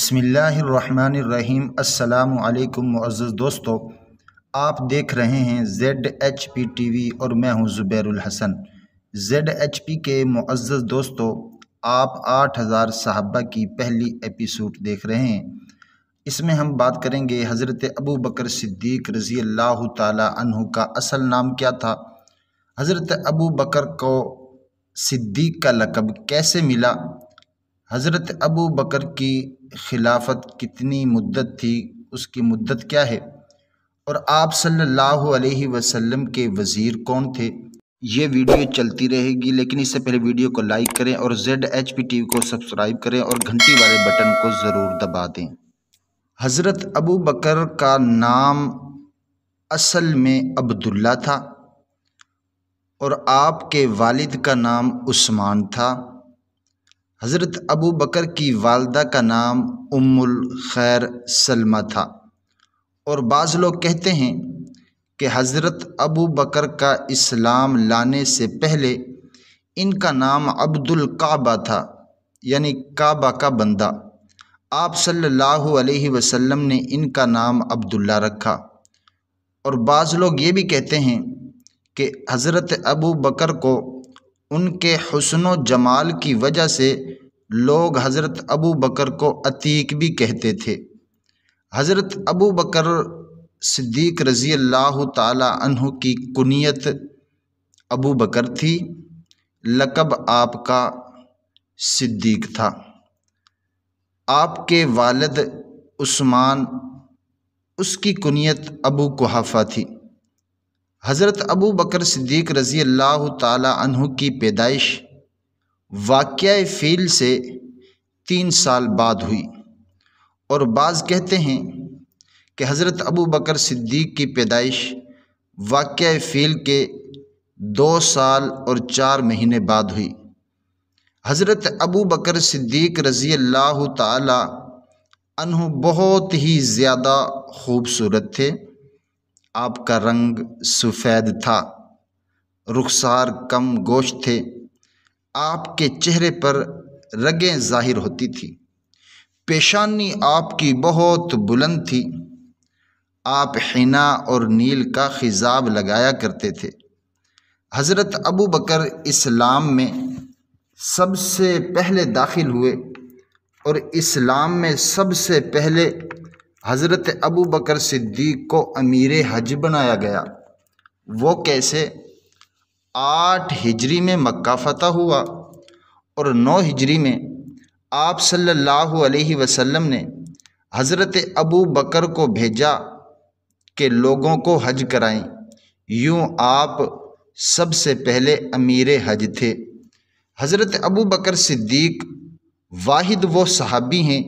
بسم اللہ الرحمن الرحیم۔ السلام علیکم معزز دوستو، آپ دیکھ رہے ہیں ZHP TV اور میں ہوں زبیر الحسن۔ ZHP کے معزز دوستو، آپ 8000 صحابہ کی پہلی ایپیسوڈ دیکھ رہے ہیں۔ اس میں ہم بات کریں گے حضرت ابو بکر صدیق رضی اللہ تعالی عنہ کا اصل نام کیا تھا، حضرت ابو بکر کو صدیق کا لقب کیسے ملا، حضرت ابو بکر کی خلافت کتنی مدت تھی، اس کی مدت کیا ہے، اور آپ صلی اللہ علیہ وسلم کے وزیر کون تھے۔ یہ ویڈیو چلتی رہے گی، لیکن اس سے پہلے ویڈیو کو لائک کریں اور ZHP TV کو سبسکرائب کریں اور گھنٹی والے بٹن کو ضرور دبا دیں۔ حضرت ابو بکر کا نام اصل میں عبداللہ تھا اور آپ کے والد کا نام عثمان تھا۔ حضرت ابو بکر کی والدہ کا نام ام الخیر سلمہ تھا، اور بعض لوگ کہتے ہیں کہ حضرت ابو بکر کا اسلام لانے سے پہلے ان کا نام عبد الکعبہ تھا، یعنی کعبہ کا بندہ۔ آپ صلی اللہ علیہ وسلم نے ان کا نام عبداللہ رکھا، اور بعض لوگ یہ بھی کہتے ہیں کہ حضرت ابو بکر کو ان کے حسن و جمال کی وجہ سے لوگ حضرت ابو بکر کو عتیق بھی کہتے تھے۔ حضرت ابو بکر صدیق رضی اللہ تعالی عنہ کی کنیت ابو بکر تھی، لقب آپ کا صدیق تھا۔ آپ کے والد عثمان، اس کی کنیت ابو قحافہ تھی۔ حضرت ابو بکر صدیق رضی اللہ تعالی عنہ کی پیدائش واقعہ فیل سے 3 سال بعد ہوئی، اور بعض کہتے ہیں کہ حضرت ابو بکر صدیق کی پیدائش واقعہ فیل کے 2 سال اور 4 مہینے بعد ہوئی۔ حضرت ابو بکر صدیق رضی اللہ تعالی عنہ بہت ہی زیادہ خوبصورت تھے۔ آپ کا رنگ سفید تھا، رخسار کم گوشت تھے، آپ کے چہرے پر رگیں ظاہر ہوتی تھی، پیشانی آپ کی بہت بلند تھی، آپ حنا اور نیل کا خضاب لگایا کرتے تھے۔ حضرت ابو بکر اسلام میں سب سے پہلے داخل ہوئے، اور اسلام میں سب سے پہلے حضرت ابو بکر صدیق کو امیر حج بنایا گیا۔ وہ کیسے؟ 8 ہجری میں مکہ فتح ہوا، اور 9 ہجری میں آپ صلی اللہ علیہ وسلم نے حضرت ابو بکر کو بھیجا کہ لوگوں کو حج کرائیں۔ یوں آپ سب سے پہلے امیر حج تھے۔ حضرت ابو بکر صدیق واحد وہ صحابی ہیں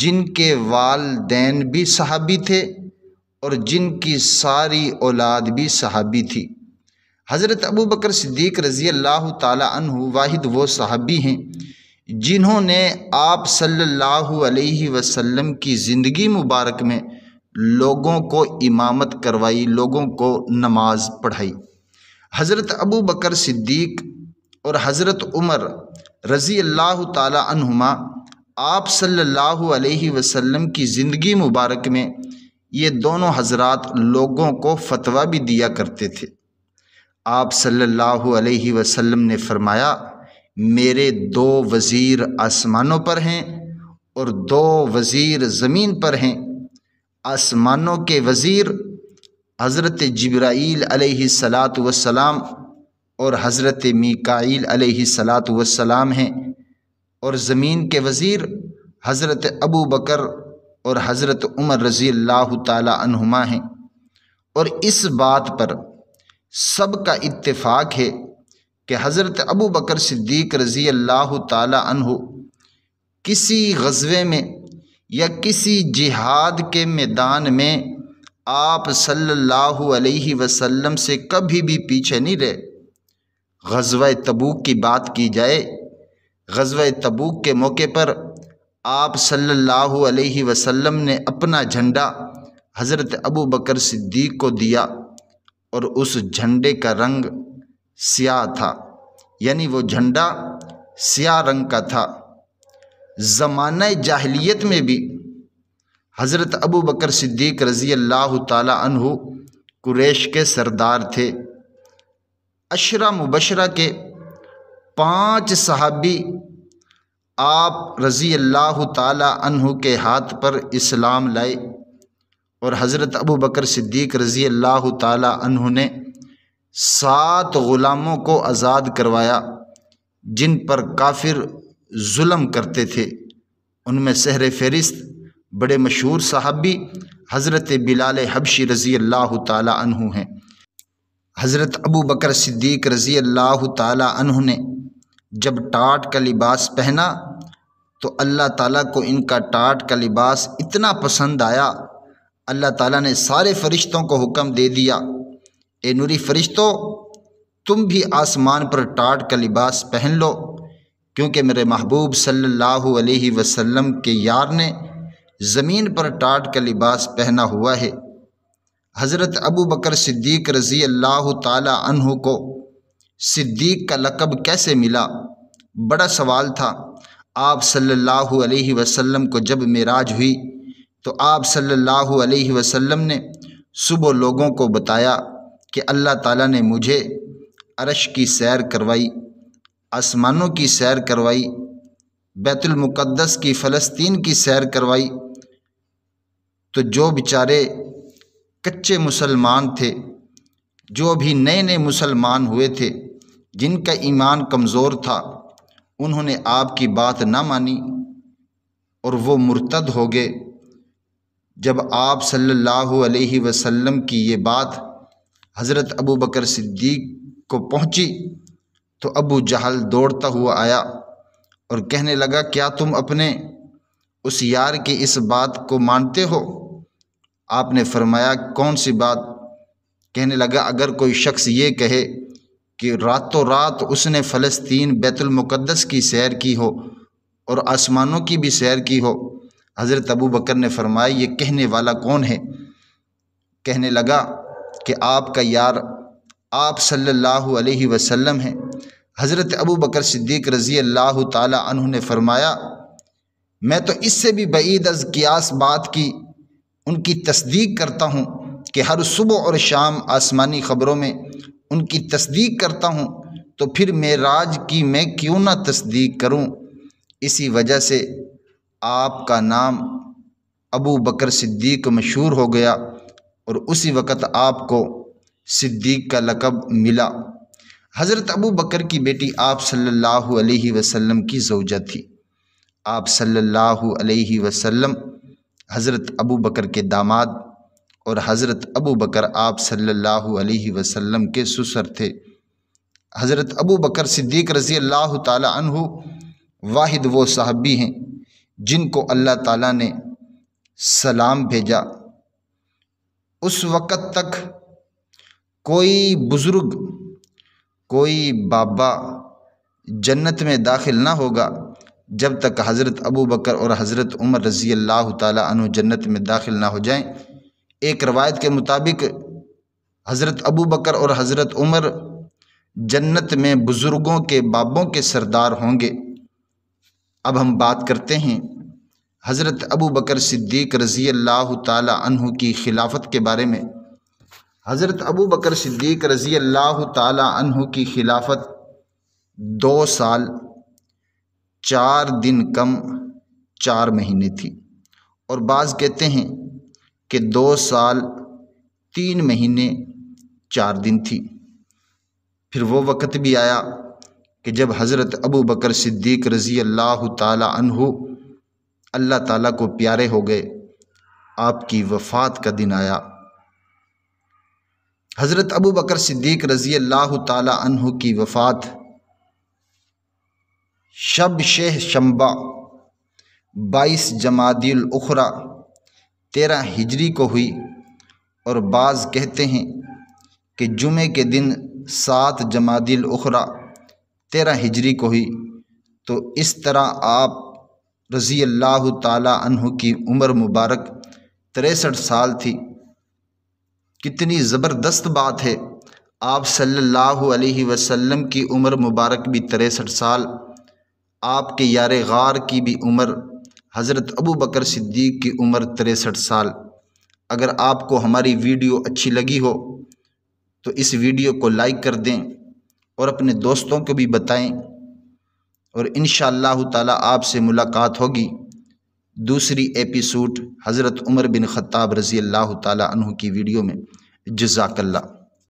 جن کے والدین بھی صحابی تھے اور جن کی ساری اولاد بھی صحابی تھی۔ حضرت ابو بکر صدیق رضی اللہ تعالی عنہ واحد وہ صحابی ہیں جنہوں نے آپ صلی اللہ علیہ وسلم کی زندگی مبارک میں لوگوں کو امامت کروائی، لوگوں کو نماز پڑھائی۔ حضرت ابو بکر صدیق اور حضرت عمر رضی اللہ تعالی عنہما آپ صلی اللہ علیہ وسلم کی زندگی مبارک میں یہ دونوں حضرات لوگوں کو فتویٰ بھی دیا کرتے تھے۔ آپ صلی اللہ علیہ وسلم نے فرمایا، میرے 2 وزیر آسمانوں پر ہیں اور 2 وزیر زمین پر ہیں۔ آسمانوں کے وزیر حضرت جبرائیل علیہ السلام اور حضرت میکائیل علیہ السلام ہیں، اور زمین کے وزیر حضرت ابو بکر اور حضرت عمر رضی اللہ تعالی عنہما ہیں۔ اور اس بات پر سب کا اتفاق ہے کہ حضرت ابو بکر صدیق رضی اللہ تعالی عنہ کسی غزوے میں یا کسی جہاد کے میدان میں آپ صلی اللہ علیہ وسلم سے کبھی بھی پیچھے نہیں رہے۔ غزوہ تبوک کی بات کی جائے، غزوہ تبوک کے موقع پر آپ صلی اللہ علیہ وسلم نے اپنا جھنڈا حضرت ابو بکر صدیق کو دیا، اور اس جھنڈے کا رنگ سیاہ تھا، یعنی وہ جھنڈا سیاہ رنگ کا تھا۔ زمانہ جاہلیت میں بھی حضرت ابو بکر صدیق رضی اللہ تعالی عنہ قریش کے سردار تھے۔ عشرہ مبشرہ کے 5 صحابی آپ رضی اللہ تعالی عنہ کے ہاتھ پر اسلام لائے، اور حضرت ابو بکر صدیق رضی اللہ تعالی عنہ نے 7 غلاموں کو آزاد کروایا جن پر کافر ظلم کرتے تھے۔ ان میں سحر فہرست بڑے مشہور صحابی حضرت بلال حبشی رضی اللہ تعالی عنہ ہیں۔ حضرت ابو بکر صدیق رضی اللہ تعالی عنہ نے جب ٹاٹ کا لباس پہنا تو اللہ تعالیٰ کو ان کا ٹاٹ کا لباس اتنا پسند آیا، اللہ تعالیٰ نے سارے فرشتوں کو حکم دے دیا، اے نوری فرشتوں، تم بھی آسمان پر ٹاٹ کا لباس پہن لو، کیونکہ میرے محبوب صلی اللہ علیہ وسلم کے یار نے زمین پر ٹاٹ کا لباس پہنا ہوا ہے۔ حضرت ابو بکر صدیق رضی اللہ تعالی عنہ کو صدیق کا لقب کیسے ملا؟ بڑا سوال تھا۔ آپ صلی اللہ علیہ وسلم کو جب معراج ہوئی تو آپ صلی اللہ علیہ وسلم نے صبح لوگوں کو بتایا کہ اللہ تعالیٰ نے مجھے عرش کی سیر کروائی، آسمانوں کی سیر کروائی، بیت المقدس کی فلسطین کی سیر کروائی۔ تو جو بیچارے کچے مسلمان تھے، جو بھی نئے مسلمان ہوئے تھے، جن کا ایمان کمزور تھا، انہوں نے آپ کی بات نہ مانی اور وہ مرتد ہو گئے۔ جب آپ صلی اللہ علیہ وسلم کی یہ بات حضرت ابو بکر صدیق کو پہنچی تو ابو جہل دوڑتا ہوا آیا اور کہنے لگا، کیا تم اپنے اس یار کی اس بات کو مانتے ہو؟ آپ نے فرمایا، کون سی بات؟ کہنے لگا، اگر کوئی شخص یہ کہے کہ راتوں رات اس نے فلسطین بیت المقدس کی سیر کی ہو اور آسمانوں کی بھی سیر کی ہو۔ حضرت ابو بکر نے فرمایا، یہ کہنے والا کون ہے؟ کہنے لگا کہ آپ کا یار آپ صلی اللہ علیہ وسلم ہیں۔ حضرت ابو بکر صدیق رضی اللہ تعالی عنہ نے فرمایا، میں تو اس سے بھی بعید از قیاس بات کی ان کی تصدیق کرتا ہوں کہ ہر صبح اور شام آسمانی خبروں میں ان کی تصدیق کرتا ہوں، تو پھر معراج کی میں کیوں نہ تصدیق کروں؟ اسی وجہ سے آپ کا نام ابو بکر صدیق مشہور ہو گیا اور اسی وقت آپ کو صدیق کا لقب ملا۔ حضرت ابو بکر کی بیٹی آپ صلی اللہ علیہ وسلم کی زوجہ تھی۔ آپ صلی اللہ علیہ وسلم حضرت ابو بکر کے داماد اور حضرت ابو بکر آپ صلی اللہ علیہ وسلم کے سسر تھے۔ حضرت ابو بکر صدیق رضی اللہ تعالی عنہ واحد وہ صحابی ہیں جن کو اللہ تعالیٰ نے سلام بھیجا۔ اس وقت تک کوئی بزرگ، کوئی بابا جنت میں داخل نہ ہوگا جب تک حضرت ابو بکر اور حضرت عمر رضی اللہ تعالیٰ عنہ جنت میں داخل نہ ہو جائیں۔ ایک روایت کے مطابق حضرت ابو بکر اور حضرت عمر جنت میں بزرگوں کے بابوں کے سردار ہوں گے۔ اب ہم بات کرتے ہیں حضرت ابو بکر صدیق رضی اللہ تعالی عنہ کی خلافت کے بارے میں۔ حضرت ابو بکر صدیق رضی اللہ تعالی عنہ کی خلافت 2 سال 4 دن کم 4 مہینے تھی، اور بعض کہتے ہیں کہ 2 سال 3 مہینے 4 دن تھی۔ پھر وہ وقت بھی آیا کہ جب حضرت ابو بکر صدیق رضی اللہ تعالی عنہ اللہ تعالیٰ کو پیارے ہو گئے، آپ کی وفات کا دن آیا۔ حضرت ابو بکر صدیق رضی اللہ تعالی عنہ کی وفات شب شہ شنبہ 22 جمادی الاخری 13 ہجری کو ہوئی، اور بعض کہتے ہیں کہ جمعے کے دن 7 جمادی الاخری 13 ہجری کو ہوئی۔ تو اس طرح آپ رضی اللہ تعالی عنہ کی عمر مبارک 63 سال تھی۔ کتنی زبردست بات ہے، آپ صلی اللہ علیہ وسلم کی عمر مبارک بھی 63 سال، آپ کے یار غار کی بھی عمر حضرت ابو بکر صدیق کی عمر 63 سال۔ اگر آپ کو ہماری ویڈیو اچھی لگی ہو تو اس ویڈیو کو لائک کر دیں اور اپنے دوستوں کو بھی بتائیں، اور انشاءاللہ تعالی آپ سے ملاقات ہوگی دوسری ایپیسوڈ حضرت عمر بن خطاب رضی اللہ تعالی عنہ کی ویڈیو میں۔ جزاک اللہ۔